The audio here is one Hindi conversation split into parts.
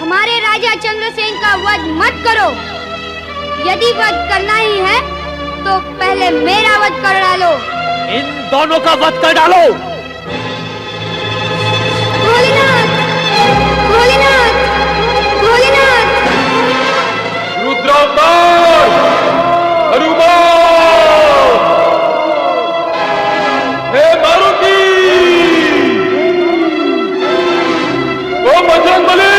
हमारे राजा चंद्रसेन का वध मत करो। यदि वध करना ही है तो पहले मेरा वध कर डालो। इन दोनों का वध कर डालो। भोलेनाथ, भोलेनाथ, भोलेनाथ। रुद्रावतार, हनुमान, हे मारुति, ओ बजरंगबली।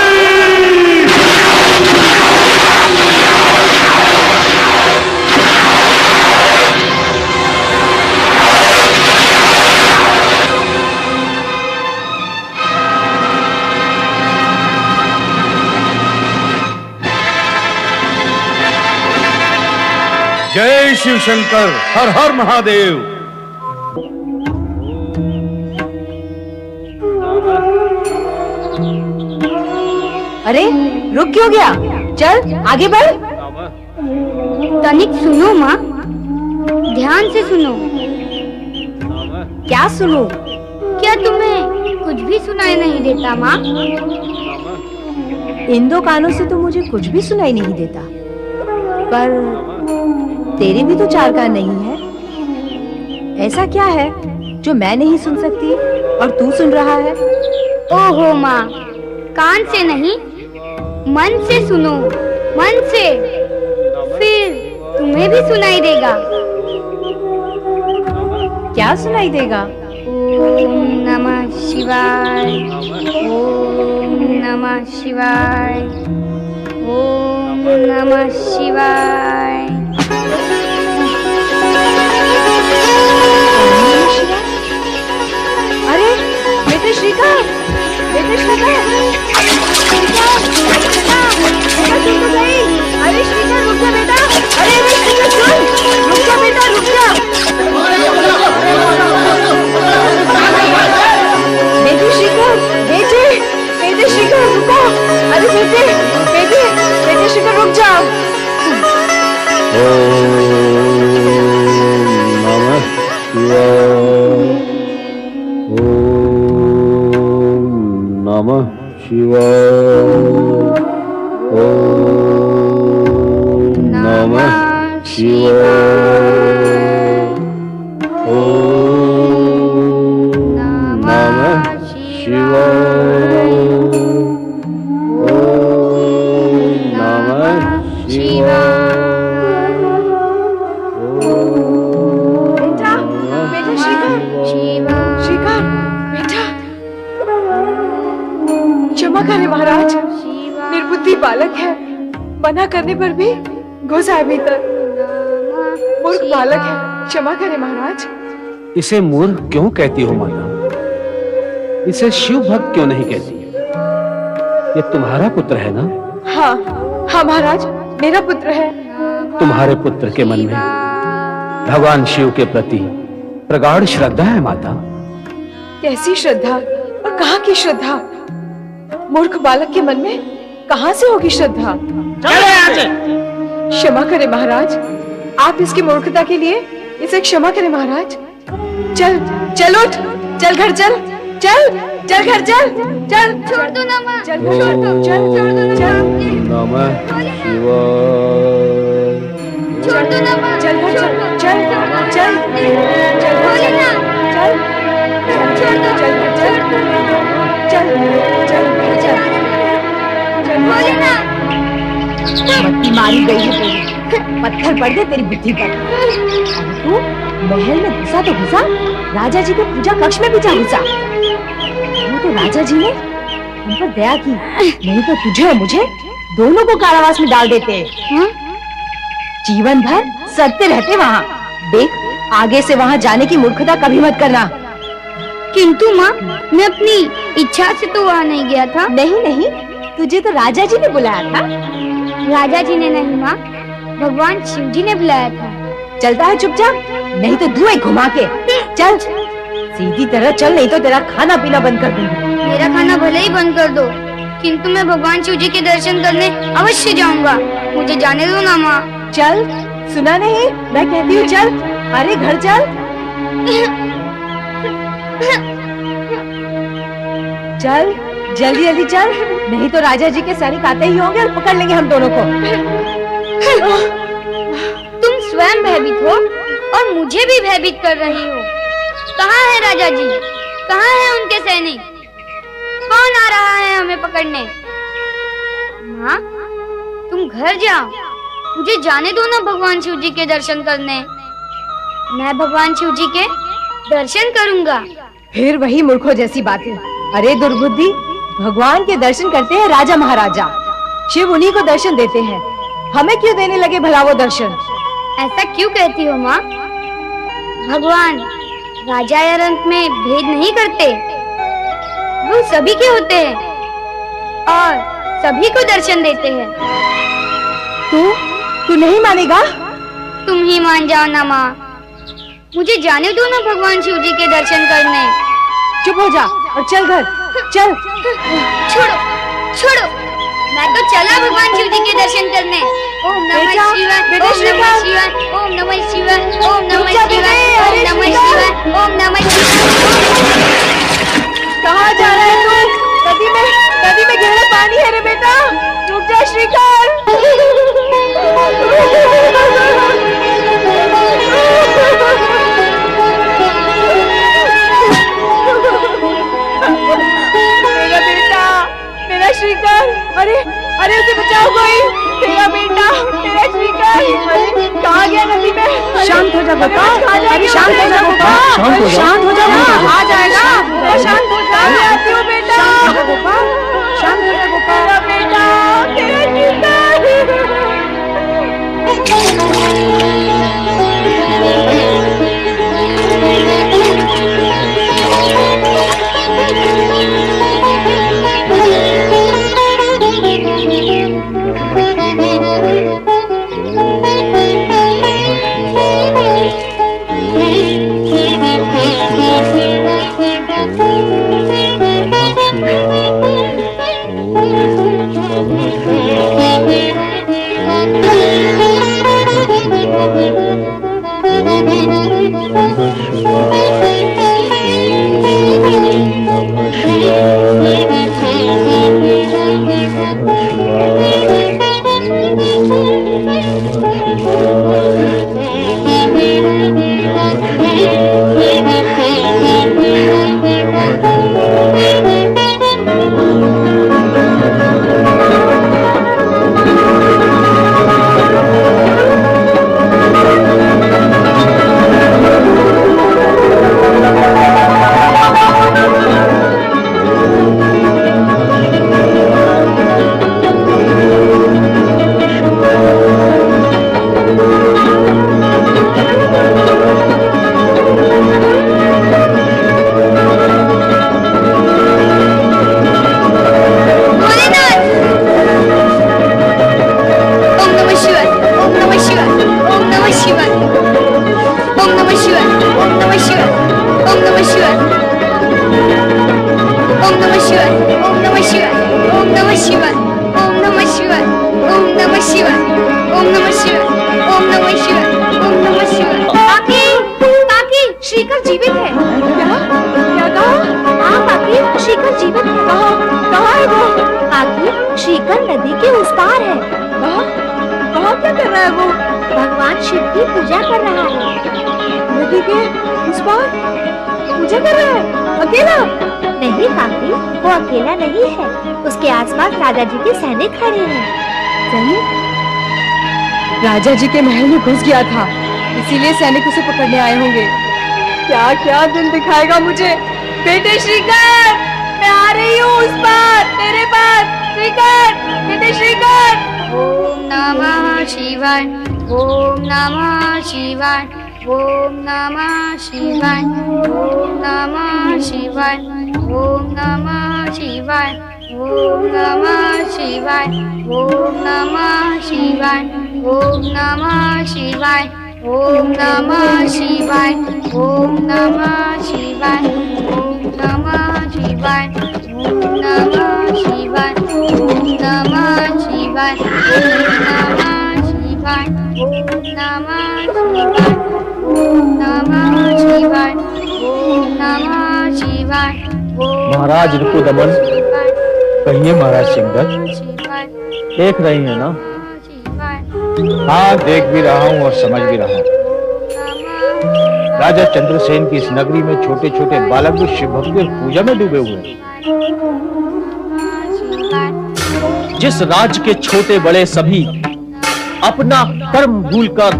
जय शिव शंकर, हर हर महादेव। अरे रुक क्यों गया? चल आगे बढ़। तनिक सुनो माँ, ध्यान से सुनो। क्या सुनूं? क्या तुम्हें कुछ भी सुनाई नहीं देता माँ? इन दो कानों से तो मुझे कुछ भी सुनाई नहीं देता, पर तेरे भी तो चार कान नहीं है। ऐसा क्या है जो मैं नहीं सुन सकती और तू सुन रहा है? ओहो माँ, कान से नहीं मन से सुनो, मन से, फिर तुम्हें भी सुनाई देगा। क्या सुनाई देगा? ओम नमः शिवाय, ओम नमः शिवाय, ओम नमः शिवाय। अरे बेटे श्रीकांत, बेटे श्रीकांत, अरे श्रीकांत रुक जा बेटा। अरे श्रीकांत सुन, रुक जा बेटा, रुक जा। बेटे श्रीकांत, बेटे, बेटे श्रीकांत रुको। अरे बेटे, बेटे, बेटे श्रीकांत रुक जाओ। नमः शिवाय, ओम नमः शिवाय, ओम नमः शिवाय, ओम नमः शिवाय। बेटा, बेटा श्रीकांत, श्रीकांत बेटा, क्षमा करें महाराज, निर्बुद्धि बालक है, मना करने पर भी घुस आए भीतर। मूर्ख बालक है, क्षमा करें महाराज। इसे मूर्ख क्यों कहती हो माता? इसे शिव भक्त क्यों नहीं कहती? ये तुम्हारा पुत्र है ना? हाँ, हाँ महाराज, मेरा पुत्र है। तुम्हारे पुत्र के मन में भगवान शिव के प्रति प्रगाढ़ श्रद्धा है माता। कैसी श्रद्धा और कहाँ की श्रद्धा? मूर्ख बालक के मन में कहाँ से होगी श्रद्धा? क्षमा करें महाराज, आप इसकी मूर्खता के लिए इसे क्षमा करें महाराज। चल चल उठ, चल घर चल, चल चल घर चल, चल छोड़ दो ना माँ, चल छोड़ दो, चल छोड़ दो, चल नमः शिवाय, छोड़ दो ना माँ, चल घर चल, चल चल चल भोलेनाथ, चल छोड़ दो, चल चल चल चल चल भोलेनाथ। मत्ती मारी गई है तेरी, पत्थर पड़ गए तेरी बुद्धि पर। अरे तू महल में घुसा तो घुसा, राजा जी के पूजा कक्ष में भी जा घुसा। वो तो राजा जी ने हम पर दया की, नहीं तो तुझे और मुझे दोनों को कारावास में डाल देते। जीवन भर सड़ते रहते वहाँ। देख, आगे से वहाँ जाने की मूर्खता कभी मत करना। किंतु माँ, मैं अपनी इच्छा से तो वहाँ नहीं गया था। नहीं नहीं, तुझे तो राजा जी ने बुलाया था। राजा जी ने नहीं माँ, भगवान शिव जी ने बुलाया था। चलता है चुपचाप, नहीं तो धुएं घुमा के। चल सीधी तरह चल, नहीं तो तेरा खाना पीना बंद कर दूंगी। मेरा खाना भले ही बंद कर दो, किंतु मैं भगवान शिव जी के दर्शन करने अवश्य जाऊंगा। मुझे जाने दो ना माँ। चल, सुना नहीं, मैं कहती हूँ चल। अरे घर चल। चल जल्दी जल्दी चल, नहीं तो राजा जी के सैनिक आते ही होंगे और पकड़ लेंगे हम दोनों को। तुम स्वयं भयभीत हो और मुझे भी भयभीत कर रही हो। कहाँ है राजा जी? कहाँ है उनके सैनिक? कौन आ रहा है हमें पकड़ने? माँ, तुम घर जाओ, मुझे जाने दो ना भगवान शिव जी के दर्शन करने। मैं भगवान शिव जी के दर्शन करूंगा। फिर वही मूर्खों जैसी बातें। अरे दुर्बुद्धि, भगवान के दर्शन करते हैं राजा महाराजा, शिव उन्हीं को दर्शन देते हैं। हमें क्यों देने लगे भला वो दर्शन? ऐसा क्यों कहती हो माँ? भगवान राजा या रंक में भेद नहीं करते, वो सभी के होते हैं और सभी को दर्शन देते हैं। तू नहीं मानेगा? तुम ही मान जाओ ना माँ, मुझे जाने दो ना भगवान शिव जी के दर्शन करने। चुप हो जा और चल घर चल। छोड़ो छोड़ो, मैं तो चला भगवान शिव जी के दर्शन करने। ओम नमः शिवाय, ओम नमः शिवाय, ओम नमः शिवाय, ओम नमः शिवाय, ओम नमः शिवाय, ओम नमः शिवाय। कहाँ जा रहा है तू? नदी में गहरा पानी है रे बेटा, रुक जा श्रीकांत। मेरा बेटा, मेरा श्रीकांत, अरे उसे बचाओ कोई, मेरा बेटा, मेरा श्रीकांत। अरे कहाँ गया नदी में? शांत हो जा बेटा, अरे शांत हो जा बेटा, शांत हो जा, आ जाएगा, शांत हो जा। मैं आती हूँ बेटा, शांत हो जा गोपाल, बेटा, मेरा राजा जी के सैनिक खड़े हैं। सैनिक? राजा जी के महल में घुस गया था, इसीलिए सैनिक उसे पकड़ने आए होंगे। क्या क्या दिन दिखाएगा मुझे। बेटे श्रीकांत, मैं आ रही हूँ उस पार, तेरे पास। श्रीकांत, बेटे श्रीकांत। ओम नमः शिवाय, ओम नमः शिवाय, ओम नमः शिवाय, ओम नमः शिवाय, ओम नमः शिवाय, ओम नमः शिवाय, ओम नमः शिवाय, ओम नमः शिवाय, ओम नमः शिवाय, ओम नमः शिवाय, ओम नमः शिवाय, ओम नमः शिवाय, ओम नमः शिवाय, ओम नमः शिवाय, ओम नमः शिवाय, ओम नमः शिवाय, ओम नमः शिवाय, महाराज रिपुदमन, कहिए महाराज सिंहदत्त, देख रही है ना? हाँ, देख भी रहा हूँ और समझ भी रहा हूँ। राजा चंद्रसेन की इस नगरी में छोटे छोटे बालक भी शिव भक्ति और पूजा में डूबे हुए हैं। जिस राज्य के छोटे बड़े सभी अपना कर्म भूलकर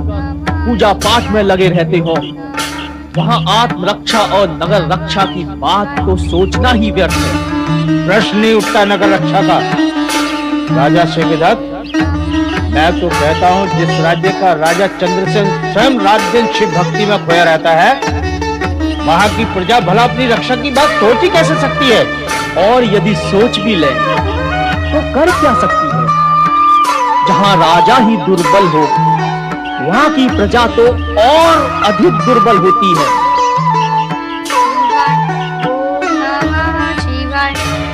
पूजा पाठ में लगे रहते हो, वहां आत्मरक्षा और नगर रक्षा की बात को सोचना ही व्यर्थ है। प्रश्न नहीं उठता नगर रक्षा का। राजा सिंहदत्त, मैं तो कहता हूँ जिस राज्य का राजा चंद्रसेन स्वयं रात दिन शिव भक्ति में खोया रहता है, वहां की प्रजा भला अपनी रक्षा की बात सोच ही कैसे सकती है? और यदि सोच भी ले तो कर क्या सकती है? जहां राजा ही दुर्बल हो, वहां की प्रजा तो और अधिक दुर्बल होती है।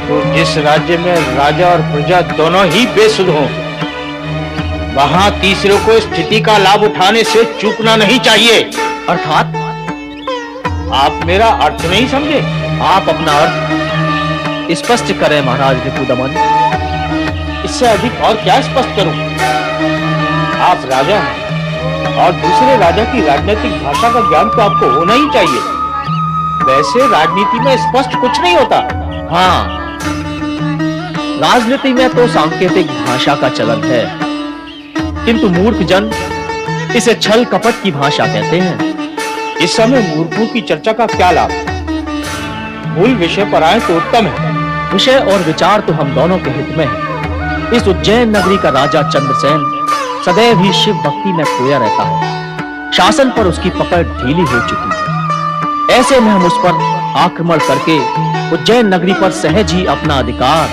तो जिस राज्य में राजा और प्रजा दोनों ही बेसुध हो, वहां तीसरे को स्थिति का लाभ उठाने से चूकना नहीं चाहिए। अर्थात आप मेरा अर्थ नहीं समझे? आप अपना अर्थ स्पष्ट करें महाराज रिपुदमन। इससे अधिक और क्या स्पष्ट करूं? आप राजा हैं और दूसरे राजा की राजनीतिक भाषा का ज्ञान तो आपको होना ही चाहिए। वैसे राजनीति में स्पष्ट कुछ नहीं होता। हाँ, राजनीति में तो सांकेतिक भाषा का चलन है, किंतु मूर्ख जन इसे छल कपट की भाषा कहते हैं। इस समय मूर्खों की चर्चा का क्या लाभ? मूल विषय पर आए तो उत्तम है। विषय और विचार तो हम दोनों के हित में है। इस उज्जैन नगरी का राजा चंद्रसेन सदैव ही शिव भक्ति में खोया रहता है। शासन पर उसकी पकड़ ढीली हो चुकी है। ऐसे में हम उस पर आक्रमण करके उज्जैन नगरी पर सहज ही अपना अधिकार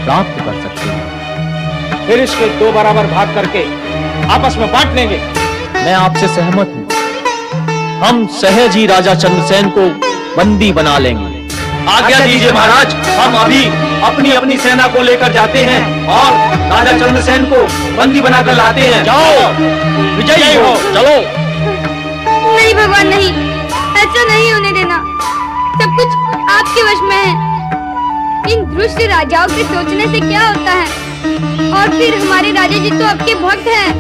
प्राप्त कर सकते हैं। फिर इसके दो बराबर भाग करके आपस में बांट लेंगे। मैं आपसे सहमत हूं। हम सहज ही राजा चंद्रसेन को बंदी बना लेंगे। आज्ञा दीजिए महाराज, हम अभी अपनी अपनी सेना को लेकर जाते हैं और राजा चंद्रसेन को बंदी बनाकर लाते हैं। जाओ, विजयी हो, चलो। नहीं भगवान नहीं, ऐसा नहीं होने देना। सब कुछ आपके वश में है। इन दुष्ट राजाओं के सोचने से क्या होता है? और फिर हमारे राजा जी तो आपके भक्त हैं,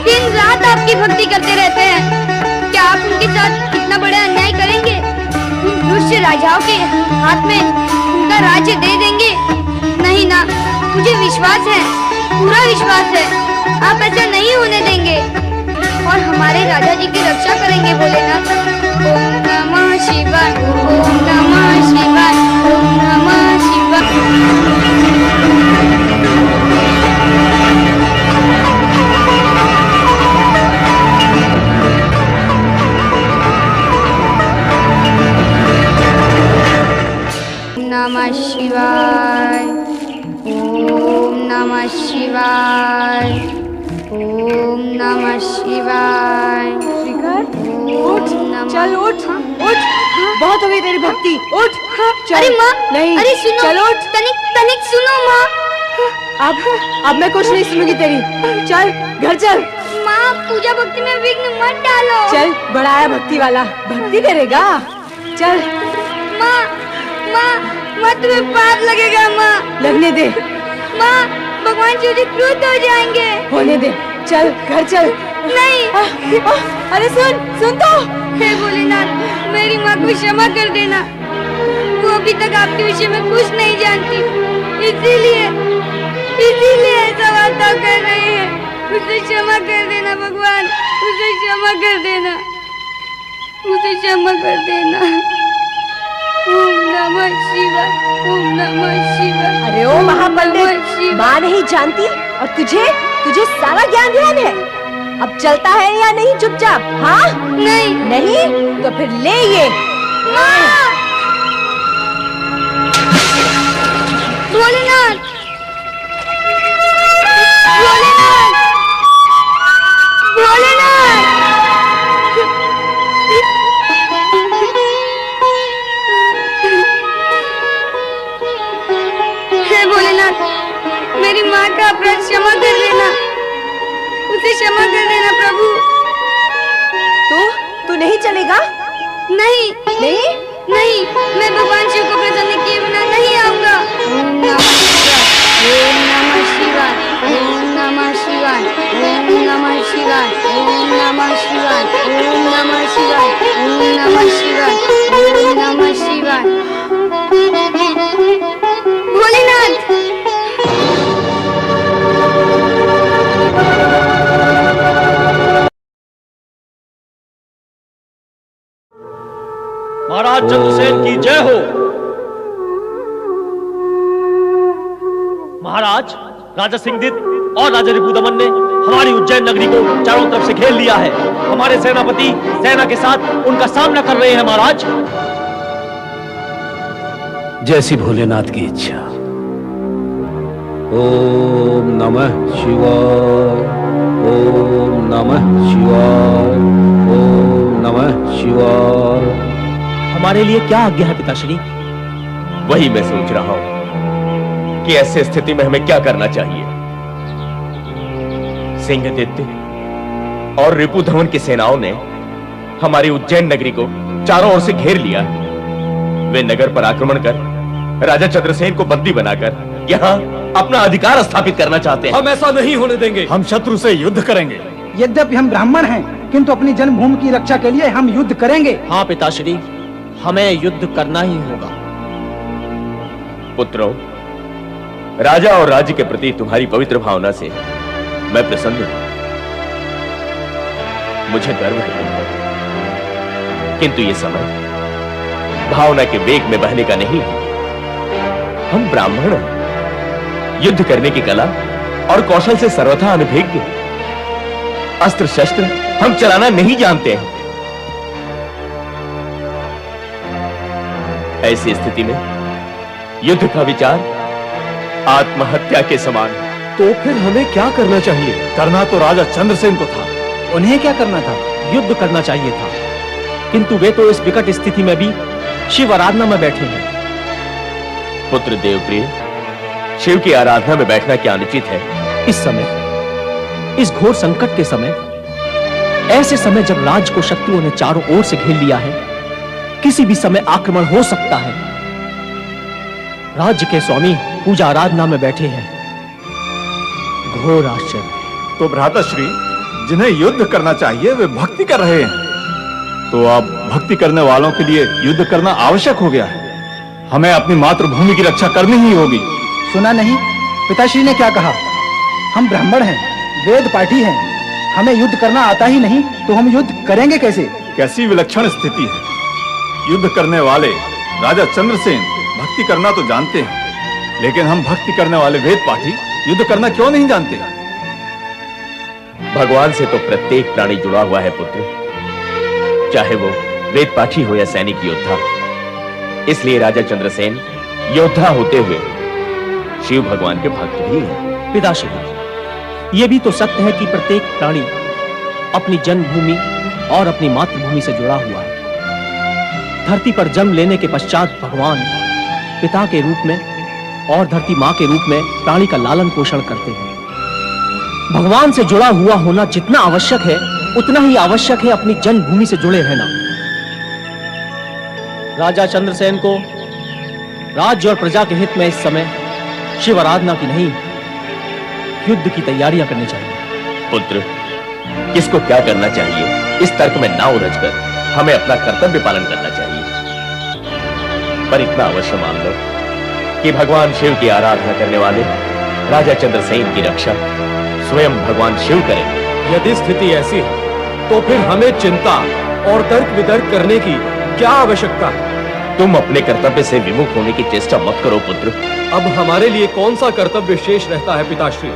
दिन रात आपकी भक्ति करते रहते हैं। क्या आप उनके साथ कितना बड़ा अन्याय करेंगे? उन दुष्ट राजाओं के हाथ में उनका राज्य दे देंगे? नहीं ना, मुझे विश्वास है, पूरा विश्वास है, आप ऐसा नहीं होने देंगे और हमारे राजा जी की रक्षा करेंगे। भोलेनाथ। ओम नमः शिवाय, ओम नमः शिवाय, ओम नमः शिवाय। नमः शिवाय, ओम नमः शिवाय, ओम नमः शिवाय। शिखर, उठ, चल उठ, उठ, बहुत हो गई तेरी भक्ति, उठ, चल। अरे माँ, नहीं, अरे सुनो, चल उठ, तनिक सुनो माँ। अब मैं कुछ नहीं सुनूंगी तेरी, चल घर चल। माँ, पूजा भक्ति में विघ्न मत डालो। चल, बड़ा आया भक्ति वाला, भक्ति करेगा, चल। माँ, माँ, माँ तुम्हें पाप लगेगा माँ। लगने दे माँ, भगवान जी क्रोध हो जाएंगे। होने दे, चल घर चल। नहीं। अरे सुन तो। हे भोलेनाथ, मेरी माँ को क्षमा कर देना। वो अभी तक आपके विषय में कुछ नहीं जानती, इसीलिए ऐसा वार्ताव कर रही है। उसे क्षमा कर देना भगवान, उसे क्षमा कर देना, उसे क्षमा कर देना। ओम नमः शिवाय, ओम नमः शिवाय। अरे ओ महापंडित, माँ नहीं जानती और तुझे सारा ज्ञान ध्यान है। अब चलता है या नहीं चुपचाप? हाँ? नहीं तो फिर ले ये। भोलेनाथ, भोलेनाथ, भोलेनाथ। हे भोलेनाथ, मेरी माँ का अपराध क्षमा कर देना, उसे क्षमा कर देना प्रभु। तू नहीं चलेगा? नहीं, मैं भगवान शिव को प्रसन्न ओम नमः शिवाय, ओम नमः शिवाय, ओम नमः शिवाय। भोलेनाथ। महाराज चंद्रसेन की जय हो। महाराज, राजा सिंहदत्त और राजा रिपुदमन ने हमारी उज्जैन नगरी को चारों तरफ से घेर लिया है। हमारे सेनापति सेना के साथ उनका सामना कर रहे हैं महाराज। जैसी भोलेनाथ की इच्छा। ओम नमः शिवाय, ओम नमः शिवाय, ओम नमः शिवाय। हमारे लिए क्या आज्ञा है पिताश्री? वही मैं सोच रहा हूं कि ऐसे स्थिति में हमें क्या करना चाहिए। सिंहदत्त और रिपुदमन की सेनाओं ने हमारी उज्जैन नगरी को चारों ओर से घेर लिया। वे नगर पर आक्रमण कर राजा चंद्रसेन को बंदी बनाकर यहाँ अपना अधिकार स्थापित करना चाहते हैं। हम ऐसा नहीं होने देंगे। हम शत्रु से युद्ध करेंगे। यद्यपि हम ब्राह्मण हैं, किंतु अपनी जन्मभूमि की रक्षा के लिए हम युद्ध करेंगे। हाँ पिताश्री, हमें युद्ध करना ही होगा। पुत्रों, राजा और राज्य के प्रति तुम्हारी पवित्र भावना से मैं प्रसन्न हूं। मुझे गर्व है तुम पर। किंतु ये समय भावना के वेग में बहने का नहीं है। हम ब्राह्मण हैं, युद्ध करने की कला और कौशल से सर्वथा अनभिज्ञ। अस्त्र शस्त्र हम चलाना नहीं जानते हैं। ऐसी स्थिति में युद्ध का विचार आत्महत्या के समान है। तो फिर हमें क्या करना चाहिए? करना तो राजा चंद्रसेन को था। उन्हें क्या करना था? युद्ध करना चाहिए था, किंतु वे तो इस विकट स्थिति में भी शिव आराधना में बैठे हैं। पुत्र देवप्रिय, शिव की आराधना में बैठना क्या अनुचित है? इस समय, इस घोर संकट के समय, ऐसे समय जब राज्य को शत्रुओं ने चारों ओर से घेर लिया है, किसी भी समय आक्रमण हो सकता है। राज्य के स्वामी पूजा आराधना में बैठे हैं। घोर आश्चर्य। तो भ्राताश्री, जिन्हें युद्ध करना चाहिए वे भक्ति कर रहे हैं। तो अब भक्ति करने वालों के लिए युद्ध करना आवश्यक हो गया है। हमें अपनी मातृभूमि की रक्षा करनी ही होगी। सुना नहीं पिताश्री ने क्या कहा? हम ब्राह्मण हैं, वेद पाठी हैं, हमें युद्ध करना आता ही नहीं, तो हम युद्ध करेंगे कैसे? कैसी विलक्षण स्थिति है। युद्ध करने वाले राजा चंद्रसेन भक्ति करना तो जानते हैं, लेकिन हम भक्ति करने वाले वेद पाठी युद्ध करना क्यों नहीं जानते? भगवान से तो प्रत्येक प्राणी जुड़ा हुआ है पुत्र, चाहे वो वेद पाठी हो या सैनिक योद्धा। इसलिए राजा चंद्रसेन योद्धा होते हुए शिव भगवान के भक्त भी हैं। पिताश्री, ये भी तो सत्य है कि प्रत्येक प्राणी अपनी जन्मभूमि और अपनी मातृभूमि से जुड़ा हुआ है। धरती पर जन्म लेने के पश्चात भगवान पिता के रूप में और धरती मां के रूप में प्राणी का लालन पोषण करते हैं। भगवान से जुड़ा हुआ होना जितना आवश्यक है, उतना ही आवश्यक है अपनी जन्मभूमि से जुड़े रहना। राजा चंद्रसेन को राज्य और प्रजा के हित में इस समय शिव आराधना की नहीं, युद्ध की तैयारियां करनी चाहिए। पुत्र, किसको क्या करना चाहिए इस तर्क में ना उलझकर हमें अपना कर्तव्य पालन करना चाहिए। पर इतना अवश्य मान लो कि भगवान शिव की आराधना करने वाले राजा चंद्रसेन की रक्षा स्वयं भगवान शिव करेंगे। यदि स्थिति ऐसी है तो फिर हमें चिंता और तर्क वितर्क करने की क्या आवश्यकता है? तुम अपने कर्तव्य से विमुख होने की चेष्टा मत करो पुत्र। अब हमारे लिए कौन सा कर्तव्य शेष रहता है पिताश्री?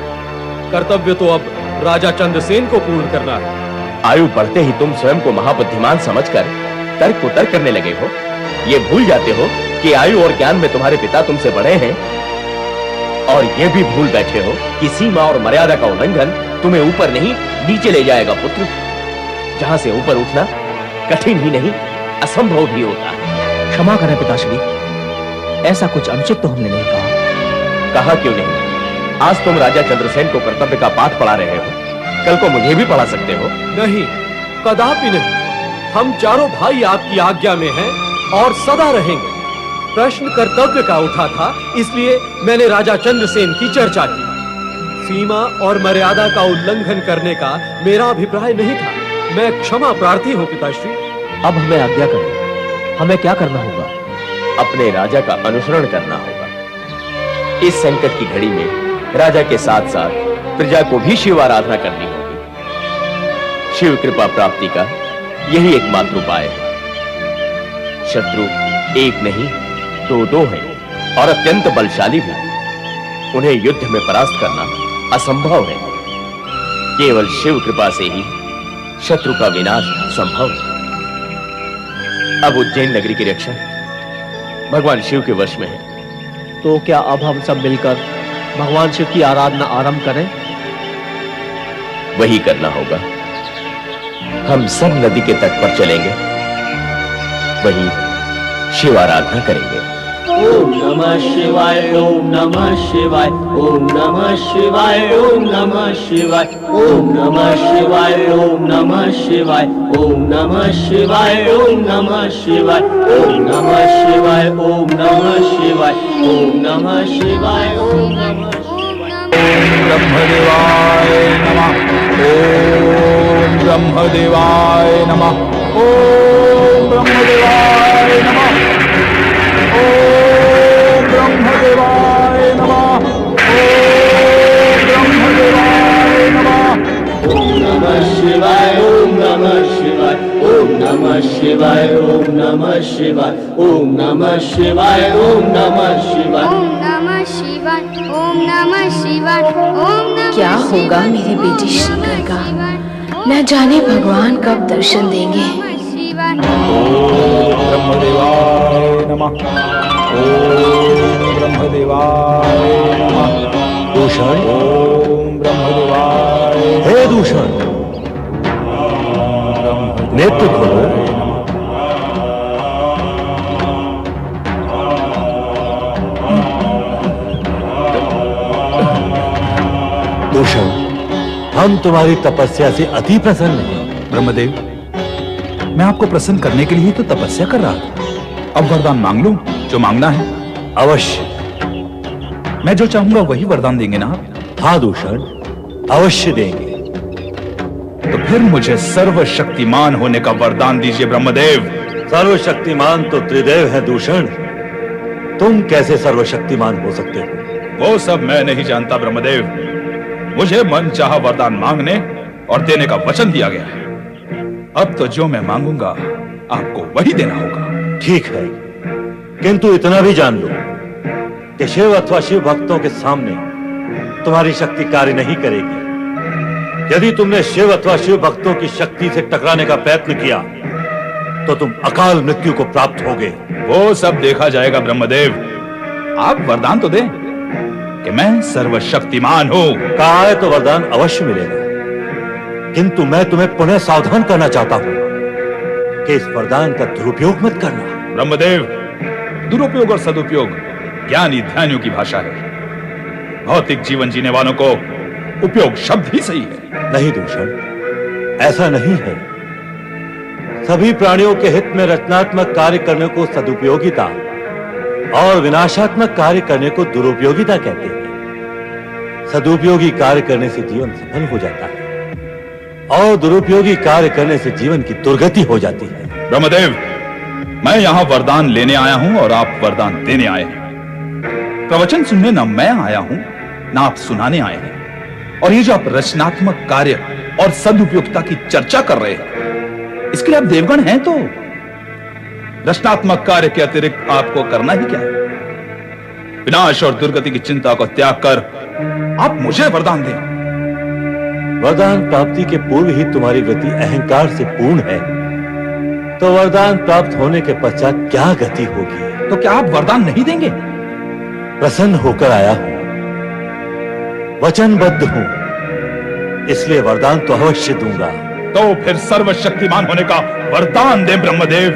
कर्तव्य तो अब राजा चंद्रसेन को पूर्ण करना है। आयु बढ़ते ही तुम स्वयं को महाबुद्धिमान समझकर तर्क को तर्क करने लगे हो। ये भूल जाते हो कि आयु और ज्ञान में तुम्हारे पिता तुमसे बड़े हैं, और ये भी भूल बैठे हो कि सीमा और मर्यादा का उल्लंघन तुम्हें ऊपर नहीं नीचे ले जाएगा पुत्र। जहां से ऊपर उठना कठिन ही नहीं असंभव भी होता है। क्षमा करें पिताश्री, ऐसा कुछ अनुचित तो हमने नहीं कहा। कहा क्यों नहीं? आज तुम राजा चंद्रसेन को कर्तव्य का पाठ पढ़ा रहे हो, कल को मुझे भी पढ़ा सकते हो। नहीं, कदापि नहीं। हम चारों भाई आपकी आज्ञा में हैं और सदा रहेंगे। प्रश्न कर्तव्य का उठा था, इसलिए मैंने राजा चंद्रसेन की चर्चा की। सीमा और मर्यादा का उल्लंघन करने का मेरा अभिप्राय नहीं था। मैं क्षमा प्रार्थी हूँ पिताश्री। अब हमें आज्ञा करें, हमें क्या करना होगा? अपने राजा का अनुसरण करना होगा। इस संकट की घड़ी में राजा के साथ साथ प्रजा को भी शिव आराधना करनी होगी। शिव कृपा प्राप्ति का यही एकमात्र उपाय है। शत्रु एक नहीं दो हैं और अत्यंत बलशाली भी। उन्हें युद्ध में परास्त करना असंभव है। केवल शिव कृपा से ही शत्रु का विनाश संभव है। अब उज्जैन नगरी की रक्षा भगवान शिव के वश में है। तो क्या अब हम सब मिलकर भगवान शिव की आराधना आरंभ करें? वही करना होगा। हम सब नदी के तट पर चलेंगे, वही शिव आराधना करेंगे। ओम नमः शिवाय, ओम नमः शिवाय, ओम नमः शिवाय, ओम नमः शिवाय, ओम नमः शिवाय, ओम नमः शिवाय, ओम नमः शिवाय, ओम नमः शिवाय, ओम नमः शिवाय, ओम नमः शिवाय, ओम नमः शिवाय, ओम नमः ब्रह्मदेवाय नमः। ओम ब्रह्मदेवाय नमः। ओम ब्रह्मदेवाय नमः। ओम ब्रह्मदेवाय नमः। ओम ब्रह्मदेवाय नमः। ओम नमः शिवाय, ओम नमः शिवाय, ओम नमः शिवाय, ओम नमः शिवाय, ओम नमः शिवाय, ओम नमः शिवाय, ओम नमः शिवाय, ओम नमः शिवाय, ओम नमः। क्या होगा मेरे बेटी श्रीकर का? न जाने भगवान कब दर्शन देंगे। ओम ब्रह्मदेवाय नमः। ओम ब्रह्मदेवाय नमः। दूषण, ओम ब्रह्मदेवाय। हे दूषण, नेत्र खोलो। दूषण, हम तुम्हारी तपस्या से अति प्रसन्न हैं। ब्रह्मदेव, मैं आपको प्रसन्न करने के लिए तो तपस्या कर रहा था। अब वरदान मांग लूं जो मांगना है। अवश्य। मैं जो चाहूंगा वही वरदान देंगे ना आप? हाँ दूषण, अवश्य देंगे। तो फिर मुझे सर्वशक्तिमान होने का वरदान दीजिए ब्रह्मदेव। सर्वशक्तिमान तो त्रिदेव है दूषण। तुम कैसे सर्वशक्तिमान हो सकते हो? वो सब मैं नहीं जानता ब्रह्मदेव। मुझे मन चाहा वरदान मांगने और देने का वचन दिया गया है। अब तो जो मैं मांगूंगा आपको वही देना होगा। ठीक है, किंतु इतना भी जान लो कि शिव अथवा शिव भक्तों के सामने तुम्हारी शक्ति कार्य नहीं करेगी। यदि तुमने शिव अथवा शिव भक्तों की शक्ति से टकराने का प्रयत्न किया तो तुम अकाल मृत्यु को प्राप्त होगे। वो सब देखा जाएगा ब्रह्मदेव। आप वरदान तो दें कि मैं सर्वशक्तिमान हूं। कहा है तो वरदान अवश्य मिलेगा, किंतु मैं तुम्हें पुनः सावधान करना चाहता हूं कि इस वरदान का दुरुपयोग मत करना। ब्रह्मदेव, दुरुपयोग और सदुपयोग ज्ञानी ध्यानियों की भाषा है। भौतिक जीवन जीने वालों को उपयोग शब्द ही सही है। नहीं दूषण, ऐसा नहीं है। सभी प्राणियों के हित में रचनात्मक कार्य करने को सदुपयोगिता और विनाशात्मक कार्य करने को दुरुपयोगिता कहते हैं। सदुपयोगी कार्य करने से जीवन सफल हो जाता है और दुरुपयोगी कार्य करने से जीवन की दुर्गति हो जाती है। ब्रह्मदेव, मैं यहां वरदान लेने आया हूं और आप वरदान देने आए हैं। प्रवचन सुनने न मैं आया हूं न आप सुनाने आए हैं। और ये जो आप रचनात्मक कार्य और सदुपयोगिता की चर्चा कर रहे हैं, इसके लिए आप देवगण हैं तो रचनात्मक कार्य के अतिरिक्त आपको करना ही क्या है? विनाश और दुर्गति की चिंता को त्याग कर आप मुझे वरदान दें। वरदान प्राप्ति के पूर्व ही तुम्हारी गति अहंकार से पूर्ण है, तो वरदान प्राप्त होने के पश्चात क्या गति होगी? तो क्या आप वरदान नहीं देंगे? प्रसन्न होकर आया हूं, वचनबद्ध हूं, इसलिए वरदान तो अवश्य दूंगा। तो फिर सर्वशक्तिमान होने का वरदान दे ब्रह्मदेव।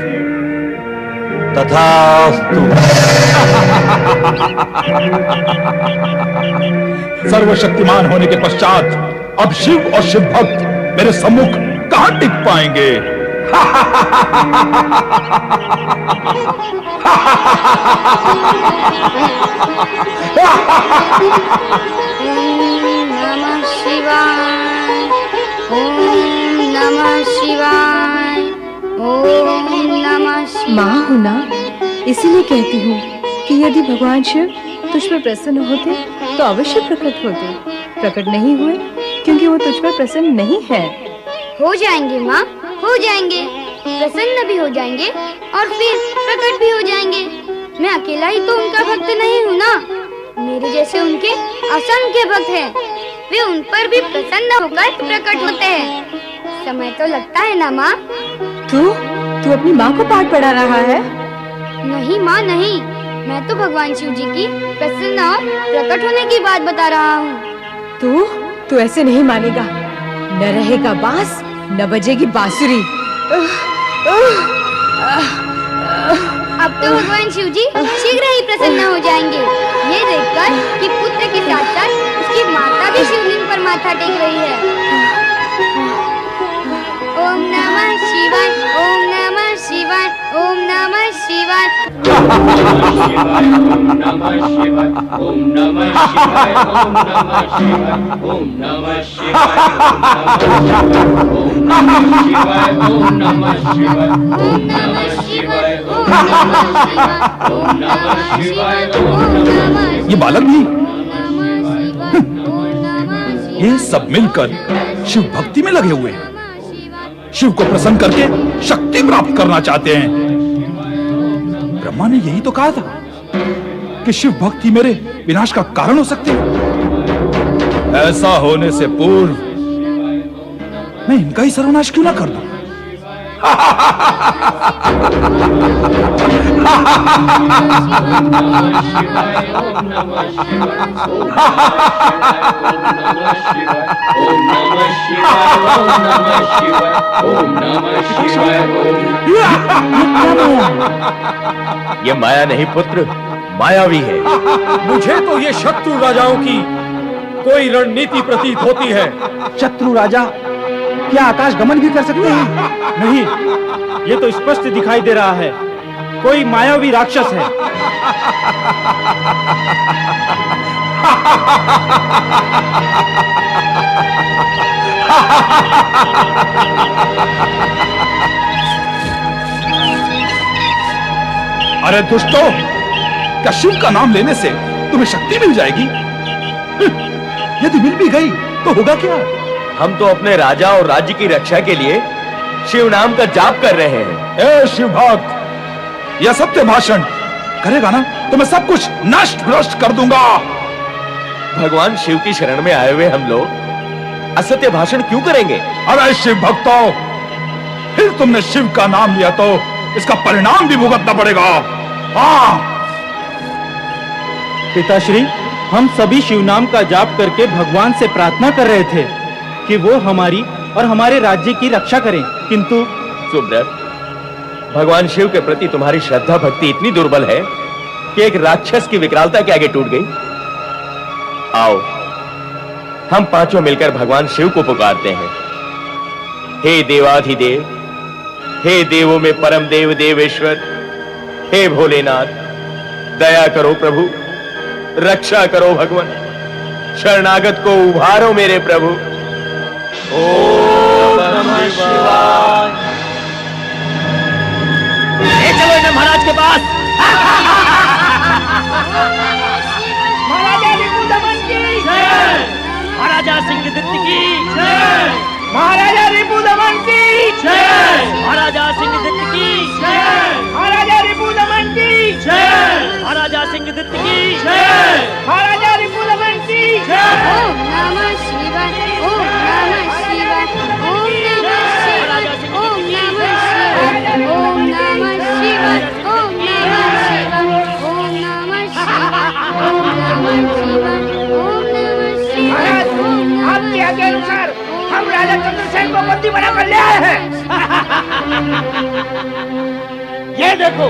तथास्तु। सर्वशक्तिमान होने के पश्चात अब शिव और शिव भक्त मेरे सम्मुख कहां टिक पाएंगे? ओम नमः शिवाय, ओम नमः शिवाय, ओम नमः शिवाय। माँ हूँ ना, इसीलिए कहती हूँ कि यदि भगवान शिव तुझ पर प्रसन्न होते तो अवश्य प्रकट होते। प्रकट नहीं हुए क्योंकि वो तुझ पर प्रसन्न नहीं है। हो जाएंगे माँ, हो जाएंगे, प्रसन्न भी हो जाएंगे और फिर प्रकट भी हो जाएंगे। मैं अकेला ही तो उनका भक्त नहीं हूँ ना, मेरे जैसे उनके असंख्य भक्त हैं। वे उन पर भी प्रसन्न होकर प्रकट होते हैं। समय तो लगता है ना माँ। तू अपनी माँ को पाठ पढ़ा रहा है? नहीं माँ नहीं, मैं तो भगवान शिव जी की प्रसन्न और प्रकट होने की बात बता रहा हूँ। तू ऐसे नहीं मानेगा। न रहेगा बांस न बजेगी बांसुरी। अब तो भगवान शिव जी शीघ्र ही प्रसन्न हो जाएंगे, ये देखकर कि पुत्र के साथ साथ उसकी माता भी शिवलिंग पर माथा टेक रही है। ओम नमः शिवाय, ओम नमः शिवाय, ओम नमः शिवाय। ओम नमः शिवाय, ओम नमः शिवाय, ओम नमः शिवाय, ओम नमः शिवाय, ओम नमः शिवाय, ओम नमः शिवाय, ओम नमः शिवाय, ओम नमः शिवाय, ओम नमः। ये बालक भी, ये सब मिलकर शिव भक्ति में लगे हुए हैं। शिव को प्रसन्न करके शक्ति प्राप्त करना चाहते हैं। ब्रह्मा ने यही तो कहा था कि शिव भक्ति मेरे विनाश का कारण हो सकती है। ऐसा होने से पूर्व मैं इनका ही सर्वनाश क्यों ना कर दूं? ये माया नहीं पुत्र, मायावी है। मुझे तो ये शत्रु राजाओं की कोई रणनीति प्रतीत होती है। शत्रु राजा क्या आकाश गमन भी कर सकते हैं? नहीं, ये तो स्पष्ट दिखाई दे रहा है, कोई मायावी राक्षस है। अरे दुष्टों, क्या शिव का नाम लेने से तुम्हें शक्ति मिल जाएगी? यदि मिल भी गई तो होगा क्या? हम तो अपने राजा और राज्य की रक्षा के लिए शिव नाम का जाप कर रहे हैं। ए शिव भक्त, यह सत्य भाषण करेगा ना तो मैं सब कुछ नष्ट भ्रष्ट कर दूंगा। भगवान शिव की शरण में आए हुए हम लोग असत्य भाषण क्यों करेंगे? अरे शिव भक्तों, फिर तुमने शिव का नाम लिया तो इसका परिणाम भी भुगतना पड़ेगा। हाँ पिताश्री, हम सभी शिव नाम का जाप करके भगवान से प्रार्थना कर रहे थे कि वो हमारी और हमारे राज्य की रक्षा करें, किंतु सुब्रत, भगवान शिव के प्रति तुम्हारी श्रद्धा भक्ति इतनी दुर्बल है कि एक राक्षस की विकरालता के आगे टूट गई। आओ हम पांचों मिलकर भगवान शिव को पुकारते हैं। हे देवाधिदेव, हे देवों में परम देव देवेश्वर, हे भोलेनाथ, दया करो प्रभु, रक्षा करो भगवान, शरणागत को उभारो मेरे प्रभु। ओम नमः शिवाय। चलो इन्हें महाराज के पास। महाराजा रिपु दमन की जय, महाराजा सिंहदत्त की जय, महाराजा रिपु दमन की जय, महाराजा सिंहदत्त की जय, महाराजा रिपु दमन की जय, महाराजा सिंहदत्त की जय, महाराजा रिपु दमन की जय। ओम नमः शिवाय, ओम नमः शिवाय, ओम नमः शिवाय, ओम नमः शिवाय, ओम नमः शिवाय, ओम नमः शिवाय, ओम नमः शिवाय, ओम नमः शिवाय, ओम नमः शिवाय, ओम नमः। आपके आज्ञा अनुसार हम राजा चंद्रसेन को बंदी बनाकर ले आए हैं। ये देखो,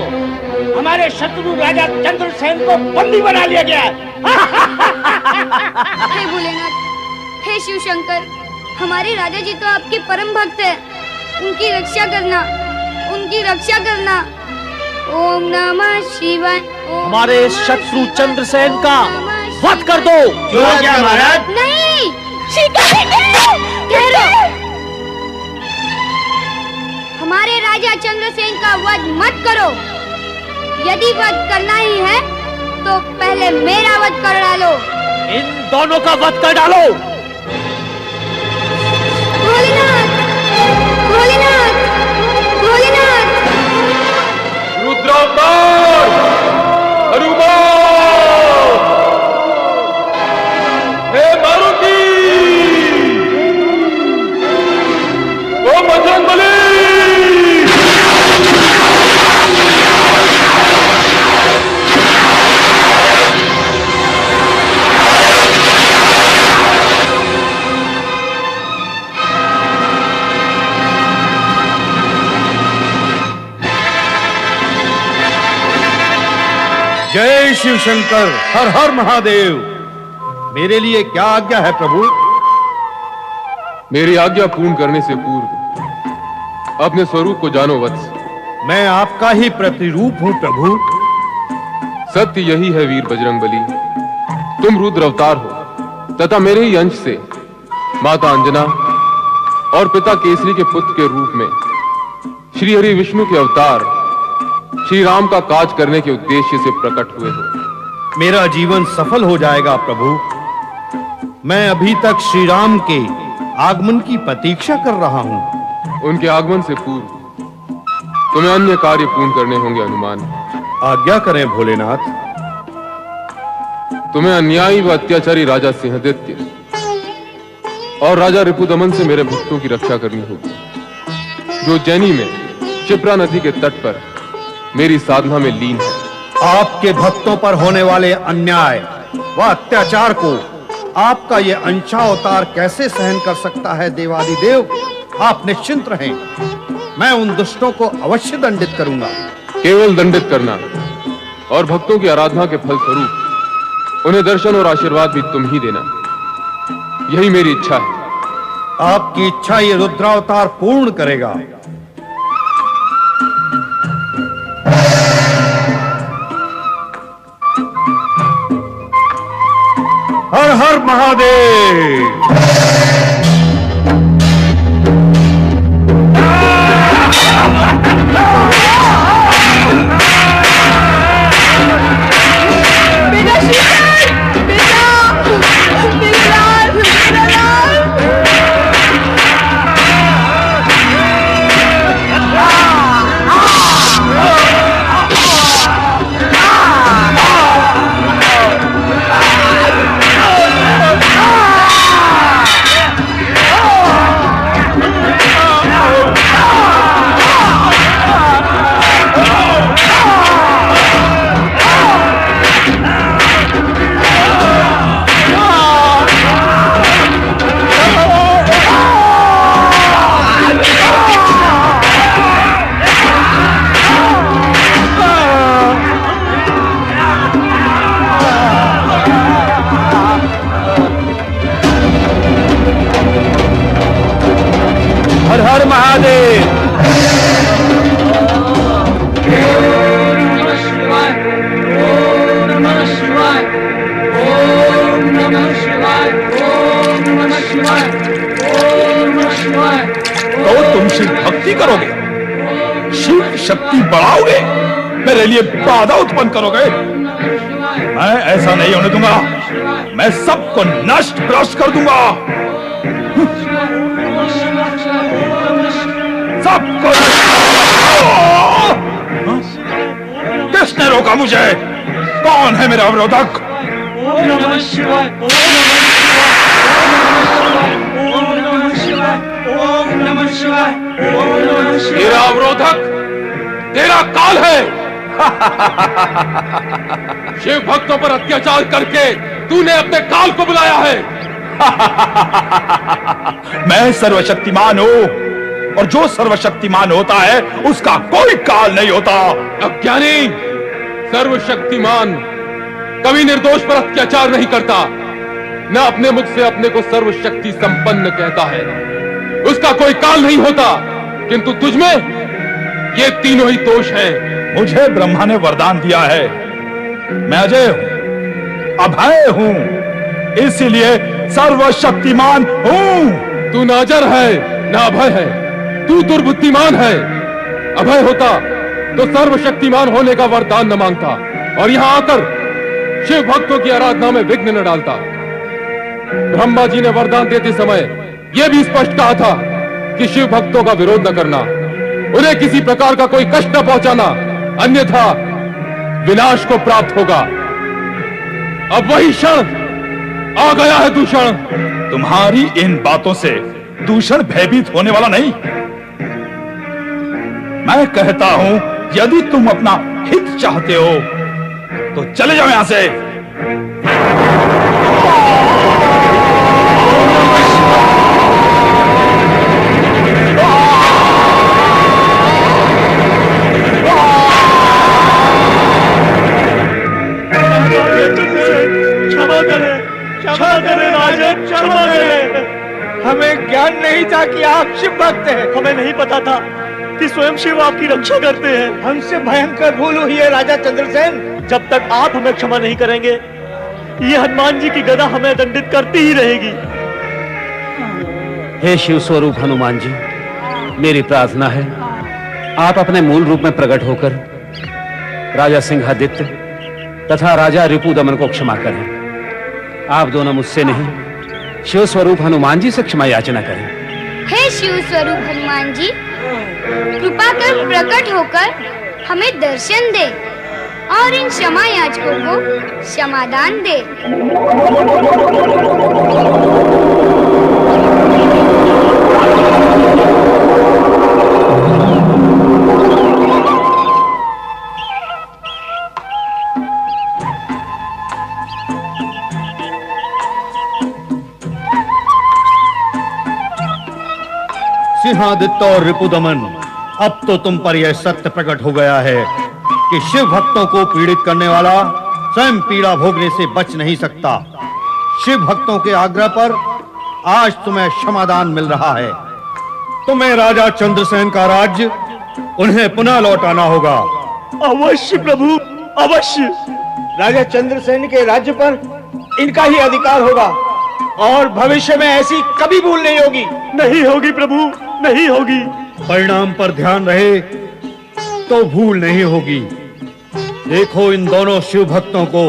हमारे शत्रु राजा चंद्रसेन को बंदी बना लिया गया है। हे भोलेनाथ, हे शिव शंकर, हमारे राजा जी तो आपके परम भक्त हैं, उनकी रक्षा करना, उनकी रक्षा करना। ओम नमः शिवाय। हमारे शत्रु चंद्रसेन का वध कर दो। क्यों क्या महाराज? नहीं, ठहरो। हमारे राजा चंद्रसेन का वध मत करो। यदि वध करना ही है तो पहले मेरा वध कर डालो। इन दोनों का वध कर डालो। भोलेनाथ, भोलेनाथ, भोलेनाथ। रुद्रावतार, हनुमान, हे मारुति, ओ बजरंगबली। जय शिव शंकर, हर हर महादेव। मेरे लिए क्या आज्ञा है प्रभु? मेरी आज्ञा पूर्ण करने से पूर्व अपने स्वरूप को जानो वत्स। मैं आपका ही प्रतिरूप हूं प्रभु। सत्य यही है वीर बजरंगबली, तुम रुद्र अवतार हो तथा मेरे ही अंश से माता अंजना और पिता केसरी के पुत्र के रूप में श्री हरि विष्णु के अवतार श्री राम का काज करने के उद्देश्य से प्रकट हुए हो। मेरा जीवन सफल हो जाएगा प्रभु। मैं अभी तक श्री राम के आगमन की प्रतीक्षा कर रहा हूं। उनके आगमन से पूर्व तुम्हें अन्य कार्य पूर्ण करने होंगे हनुमान। आज्ञा करें भोलेनाथ। तुम्हें अन्यायी व अत्याचारी राजा सिंहदैत्य और राजा रिपुदमन से मेरे भक्तों की रक्षा करनी होगी, जो उज्जैनी में क्षिप्रा नदी के तट पर मेरी साधना में लीन है। आपके भक्तों पर होने वाले अन्याय व अत्याचार को आपका ये अंशावतार कैसे सहन कर सकता है देवादिदेव? आप निश्चिंत रहें, मैं उन दुष्टों को अवश्य दंडित करूंगा। केवल दंडित करना और भक्तों की आराधना के फल स्वरूप उन्हें दर्शन और आशीर्वाद भी तुम ही देना, यही मेरी इच्छा है। आपकी इच्छा ये रुद्रावतार पूर्ण करेगा। हर हर महादेव। हर हर महादेव। तो तुम शिव भक्ति करोगे, शिव शक्ति बढ़ाओगे, मेरे लिए बाधा उत्पन्न करोगे? मैं ऐसा नहीं होने दूंगा। मैं सबको नष्ट भ्रष्ट कर दूंगा, सबको। किसने रोका मुझे? कौन है मेरा अवरोधक? ओम नमः शिवाय, ओम नमः शिवाय, ओम नमः शिवाय, ओम नमः शिवाय। तेरा अवरोधक तेरा काल है। शिव भक्तों पर अत्याचार करके तूने अपने काल को बुलाया है। मैं सर्वशक्तिमान हूं, और जो सर्वशक्तिमान होता है उसका कोई काल नहीं होता। अज्ञानी, सर्वशक्तिमान कभी निर्दोष पर अत्याचार नहीं करता, न अपने मुख से अपने को सर्वशक्ति संपन्न कहता है। उसका कोई काल नहीं होता, किंतु तुझमें ये तीनों ही दोष हैं। मुझे ब्रह्मा ने वरदान दिया है, मैं अजय हूं, अभय हूं, इसीलिए सर्वशक्तिमान हूं। तू न अजर है न अभय है, तू दुर्बुद्धिमान है। अभय होता तो सर्वशक्तिमान होने का वरदान न मांगता और यहां आकर शिव भक्तों की आराधना में विघ्न न डालता। ब्रह्मा जी ने वरदान देते समय यह भी स्पष्ट कहा था कि शिव भक्तों का विरोध न करना, उन्हें किसी प्रकार का कोई कष्ट न पहुंचाना, अन्यथा विनाश को प्राप्त होगा। अब वही क्षण आ गया है दूषण। तुम्हारी इन बातों से दूषण भयभीत होने वाला नहीं। मैं कहता हूं, यदि तुम अपना हित चाहते हो तो चले जाओ यहां से। क्षमा करें राजन, क्षमा करें। हमें ज्ञान नहीं था कि आप शिव भक्त हैं। हमें नहीं पता था कि स्वयं शिव आपकी रक्षा करते हैं। हमसे भयंकर भूल हुई है राजा चंद्रसेन। जब तक आप हमें क्षमा नहीं करेंगे, ये हनुमान जी की गदा हमें दंडित करती ही रहेगी। हे शिव स्वरूप हनुमान जी, मेरी प्रार्थना है आप अपने मूल रूप में प्रकट होकर राजा सिंहादित्य तथा राजा रिपुदमन को क्षमा करें। आप दोनों मुझसे नहीं, शिव स्वरूप हनुमान जी से क्षमा याचना करें। हे शिव स्वरूप हनुमान जी, कृपा कर प्रकट होकर हमें दर्शन दे और इन क्षमा याचकों को क्षमादान दे। सिंहादित्य और रिपुदमन, अब तो तुम पर यह सत्य प्रकट हो गया है कि शिव भक्तों को पीड़ित करने वाला स्वयं पीड़ा भोगने से बच नहीं सकता। शिव भक्तों के आग्रह पर आज तुम्हें क्षमादान मिल रहा है। तुम्हें राजा चंद्रसेन का राज्य उन्हें पुनः लौटाना होगा। अवश्य प्रभु, अवश्य। राजा चंद्रसेन के राज्य पर इनका ही अधिकार होगा और भविष्य में ऐसी कभी भूल नहीं होगी। नहीं होगी प्रभु, नहीं होगी। परिणाम पर ध्यान रहे तो भूल नहीं होगी। देखो इन दोनों शिव भक्तों को।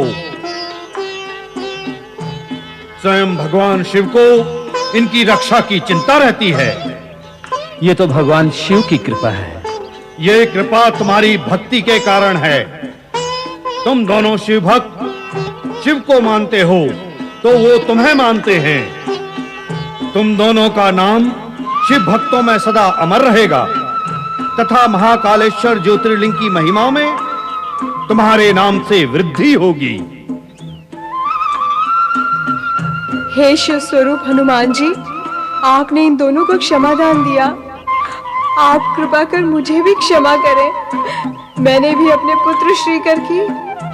स्वयं भगवान शिव को इनकी रक्षा की चिंता रहती है। ये तो भगवान शिव की कृपा है। ये कृपा तुम्हारी भक्ति के कारण है। तुम दोनों शिव भक्त शिव को मानते हो तो वो तुम्हें मानते हैं। तुम दोनों का नाम शिव भक्तों में सदा अमर रहेगा तथा महाकालेश्वर ज्योतिर्लिंग की महिमा में तुम्हारे नाम से वृद्धि होगी। हे शिव स्वरूप हनुमान जी, आपने इन दोनों को क्षमादान दिया। आप कृपा कर मुझे भी क्षमा करें। मैंने भी अपने पुत्र श्रीकर की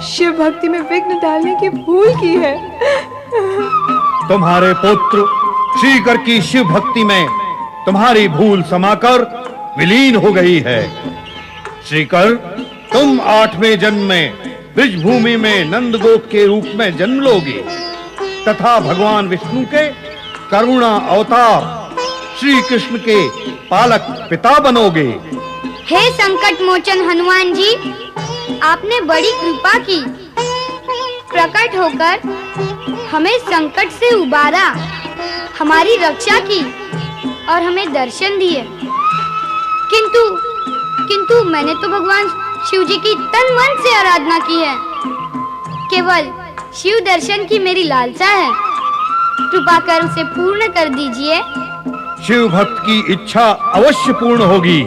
शिव भक्ति में विघ्न डालने की भूल की है। तुम्हारे पुत्र श्रीकर की शिव भक्ति में तुम्हारी भूल समाकर विलीन हो गई है। श्रीकर, तुम 8वें जन्म में ब्रजभूमि में नंदगोप के रूप में जन्म लोगे तथा भगवान विष्णु के करुणा अवतार श्री कृष्ण के पालक पिता बनोगे। हे संकट मोचन हनुमान जी, आपने बड़ी कृपा की। प्रकट होकर हमें संकट से उबारा, हमारी रक्षा की और हमें दर्शन दिए। किंतु मैंने तो भगवान शिव जी की तन मन से आराधना की है। केवल शिव दर्शन की मेरी लालसा है। कृपा कर उसे पूर्ण कर दीजिए। शिव भक्त की इच्छा अवश्य पूर्ण होगी।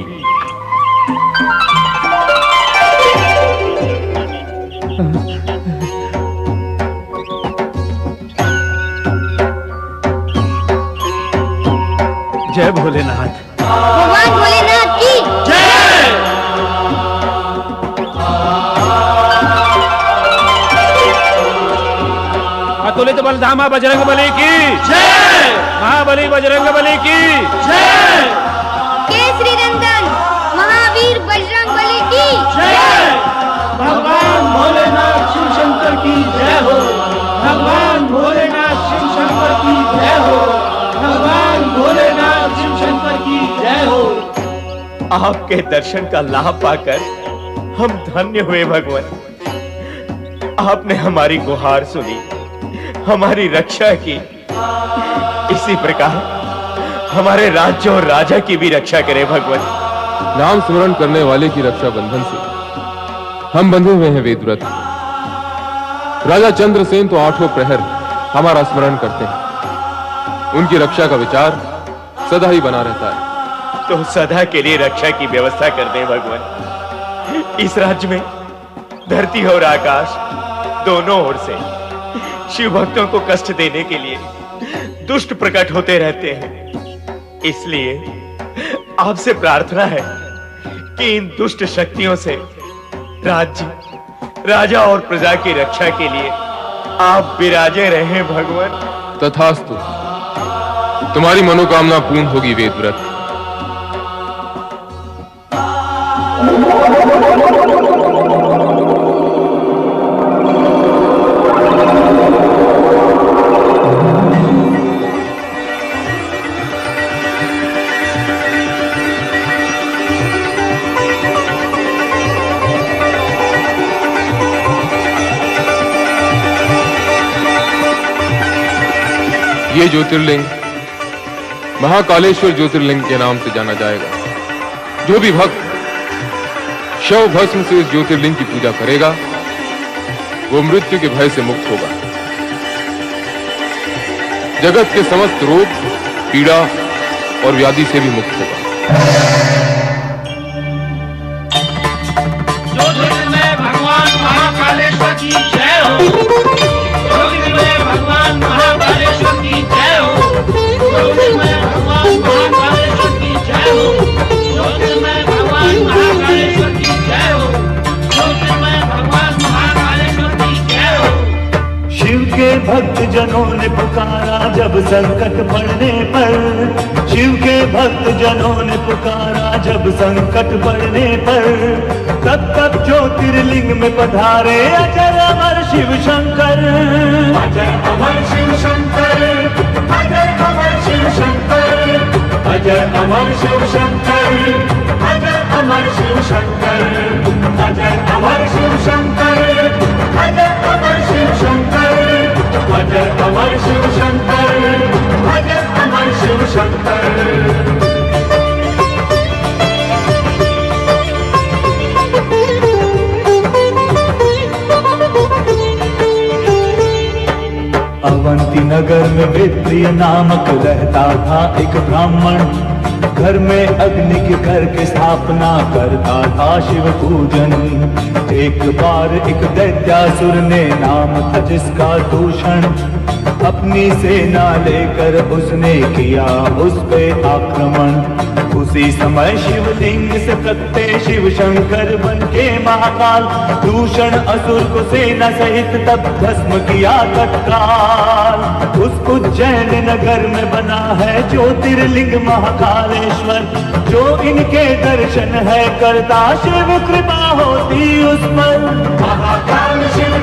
जय भोलेनाथ। भगवान भोलेनाथ की जय। अतुलित बलधामा बजरंग बली की जय। महाबली बजरंग बली की जय। केसरी नंदन महावीर बजरंग बली की जय। भगवान भोलेनाथ शिव शंकर की जय हो। भगवान भोलेनाथ शिव शंकर की जय हो। भगवान भोलेनाथ शिव शंकर की जय हो। आपके दर्शन का लाभ पाकर हम धन्य हुए भगवान। आपने हमारी गुहार सुनी, हमारी रक्षा की। इसी प्रकार हमारे राज्य और राजा की भी रक्षा करें भगवान। नाम स्मरण करने वाले की रक्षा बंधन से हम बंधे हुए हैं वेदव्रत। राजा चंद्रसेन तो 8 प्रहर हमारा स्मरण करते हैं। उनकी रक्षा का विचार सदा ही बना रहता है। तो सदा के लिए रक्षा की व्यवस्था कर दें भगवान। इस राज्य में धरती और आकाश दोनों ओर से शिव भक्तों को कष्ट देने के लिए दुष्ट प्रकट होते रहते हैं। इसलिए आपसे प्रार्थना है कि इन दुष्ट शक्तियों से राज्य, राजा और प्रजा की रक्षा के लिए आप विराजे रहें भगवान। तथास्तु, तुम्हारी मनोकामना पूर्ण होगी वेदव्रत। ये ज्योतिर्लिंग महाकालेश्वर ज्योतिर्लिंग के नाम से जाना जाएगा। जो भी भक्त शव भस्म से इस ज्योतिर्लिंग की पूजा करेगा वो मृत्यु के भय से मुक्त होगा। जगत के समस्त रोग, पीड़ा और व्याधि से भी मुक्त होगा। ज्योतिर्मय भगवान महाकालेश्वर की जय हो। ज्योतिर्मय भगवान महाकालेश्वर की जय हो। ज्योतिर्मय भगवान महाकालेश्वर की जय हो। ज्योतिर्मय भगवान महाकालेश्वर की जय हो। ज्योतिर्मय भगवान महाकालेश्वर की जय हो। शिव के भक्त जनों ने पुकारा जब संकट पड़ने पर। शिव के भक्त जनों ने पुकारा जब संकट पड़ने पर। तब तब ज्योतिर्लिंग में पधारे अजर अमर शिव शंकर। अजर अमर शिव शंकर, अजर अमर शिव शंकर, अजर अमर शिव शंकर, अजर अमर शिव शंकर, अजर अमर शिव शंकर, अजर अमर शिव शंकर, अजर अमर शिव शंकर, अजर अमर शिव शंकर। अवंती नगर में विप्रिय नामक रहता था एक ब्राह्मण। घर में अग्नि के घर की स्थापना करता था शिव पूजन। एक बार एक दैत्यासुर ने नाम था जिसका दूषण। अपनी सेना लेकर उसने किया उस पे आक्रमण। उसी समय शिवलिंग से प्रकटे शिव शंकर बन के महाकाल। दूषण असुर को सेना सहित तब भस्म किया तत्काल। उस उज्जैन नगर में बना है ज्योतिर्लिंग महाकालेश्वर। जो इनके दर्शन है करता शिव कृपा होती उस पर। महाकाल शिव